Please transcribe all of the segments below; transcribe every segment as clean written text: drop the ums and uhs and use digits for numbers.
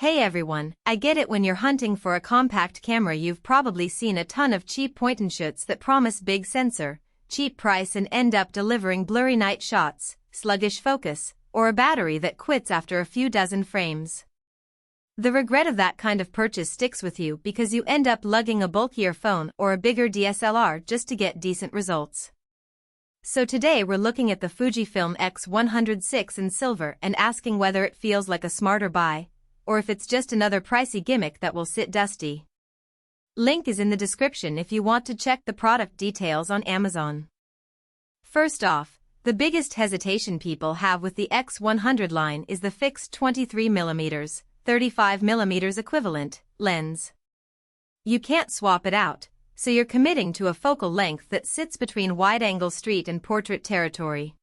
Hey everyone, I get it. When you're hunting for a compact camera, you've probably seen a ton of cheap point-and-shoots that promise big sensor, cheap price and end up delivering blurry night shots, sluggish focus, or a battery that quits after a few dozen frames. The regret of that kind of purchase sticks with you because you end up lugging a bulkier phone or a bigger DSLR just to get decent results. So today we're looking at the Fujifilm X100VI in silver and asking whether it feels like a smarter buy, or if it's just another pricey gimmick that will sit dusty. Link is in the description if you want to check the product details on Amazon. First off, the biggest hesitation people have with the X100 line is the fixed 23mm, 35mm equivalent lens. You can't swap it out, so you're committing to a focal length that sits between wide-angle street and portrait territory.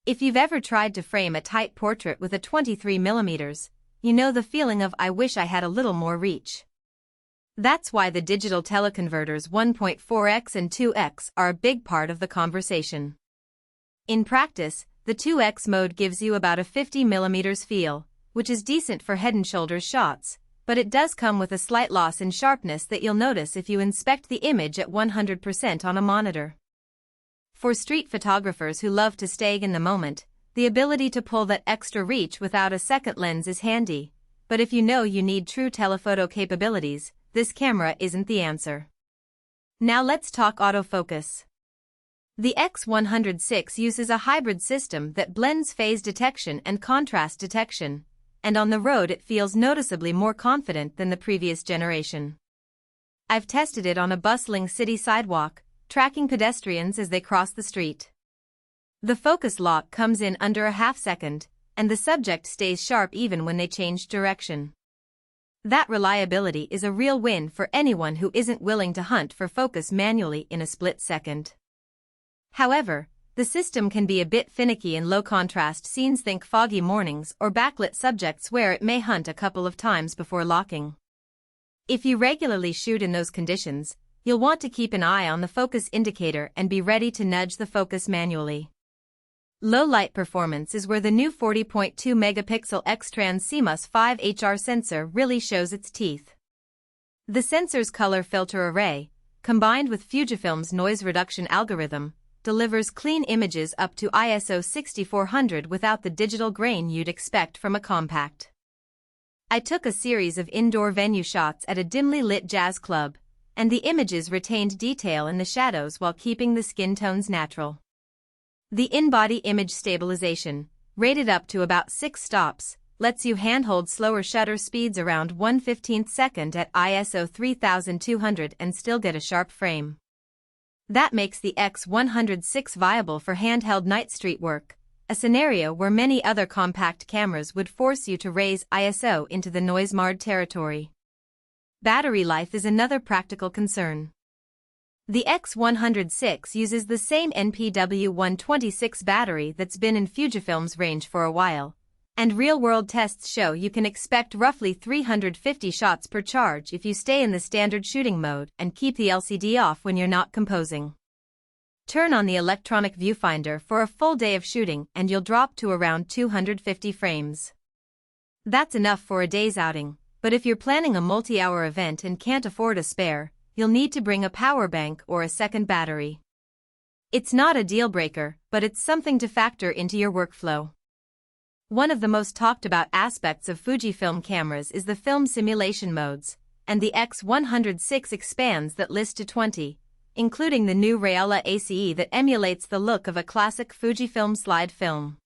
If you've ever tried to frame a tight portrait with a 23mm, you know the feeling of "I wish I had a little more reach." That's why the digital teleconverters 1.4x and 2x are a big part of the conversation. In practice, the 2x mode gives you about a 50mm feel, which is decent for head and shoulders shots, but it does come with a slight loss in sharpness that you'll notice if you inspect the image at 100% on a monitor. For street photographers who love to stay in the moment, the ability to pull that extra reach without a second lens is handy, but if you know you need true telephoto capabilities, this camera isn't the answer. Now let's talk autofocus. The X100VI uses a hybrid system that blends phase detection and contrast detection, and on the road it feels noticeably more confident than the previous generation. I've tested it on a bustling city sidewalk, tracking pedestrians as they cross the street. The focus lock comes in under a half second, and the subject stays sharp even when they change direction. That reliability is a real win for anyone who isn't willing to hunt for focus manually in a split second. However, the system can be a bit finicky in low-contrast scenes. Think foggy mornings or backlit subjects where it may hunt a couple of times before locking. If you regularly shoot in those conditions, you'll want to keep an eye on the focus indicator and be ready to nudge the focus manually. Low light performance is where the new 40.2-megapixel X-Trans CMOS 5HR sensor really shows its teeth. The sensor's color filter array, combined with Fujifilm's noise reduction algorithm, delivers clean images up to ISO 6400 without the digital grain you'd expect from a compact. I took a series of indoor venue shots at a dimly lit jazz club, and the images retained detail in the shadows while keeping the skin tones natural. The in-body image stabilization, rated up to about 6 stops, lets you handhold slower shutter speeds around 1/15 second at ISO 3200 and still get a sharp frame. That makes the X100VI viable for handheld night street work, a scenario where many other compact cameras would force you to raise ISO into the noise-marred territory. Battery life is another practical concern. The X100VI uses the same NPW126 battery that's been in Fujifilm's range for a while, and real-world tests show you can expect roughly 350 shots per charge if you stay in the standard shooting mode and keep the LCD off when you're not composing. Turn on the electronic viewfinder for a full day of shooting and you'll drop to around 250 frames. That's enough for a day's outing, but if you're planning a multi-hour event and can't afford a spare, you'll need to bring a power bank or a second battery. It's not a deal-breaker, but it's something to factor into your workflow. One of the most talked about aspects of Fujifilm cameras is the film simulation modes, and the X100VI expands that list to 20, including the new Rayola ACE that emulates the look of a classic Fujifilm slide film.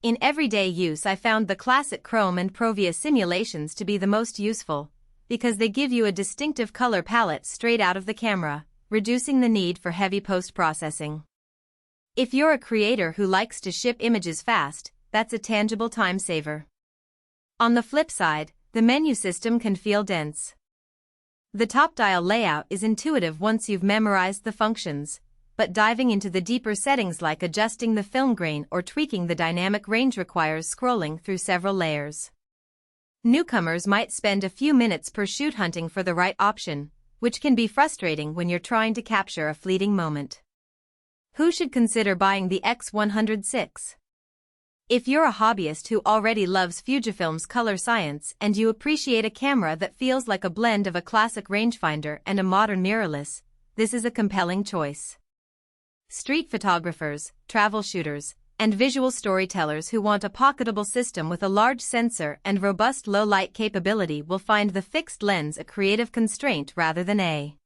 In everyday use, I found the classic Chrome and Provia simulations to be the most useful, because they give you a distinctive color palette straight out of the camera, reducing the need for heavy post-processing. If you're a creator who likes to ship images fast, that's a tangible time saver. On the flip side, the menu system can feel dense. The top dial layout is intuitive once you've memorized the functions, but diving into the deeper settings like adjusting the film grain or tweaking the dynamic range requires scrolling through several layers. Newcomers might spend a few minutes per shoot hunting for the right option, which can be frustrating when you're trying to capture a fleeting moment. Who should consider buying the X100VI? If you're a hobbyist who already loves Fujifilm's color science and you appreciate a camera that feels like a blend of a classic rangefinder and a modern mirrorless, this is a compelling choice. Street photographers, travel shooters, and visual storytellers who want a pocketable system with a large sensor and robust low-light capability will find the fixed lens a creative constraint rather than a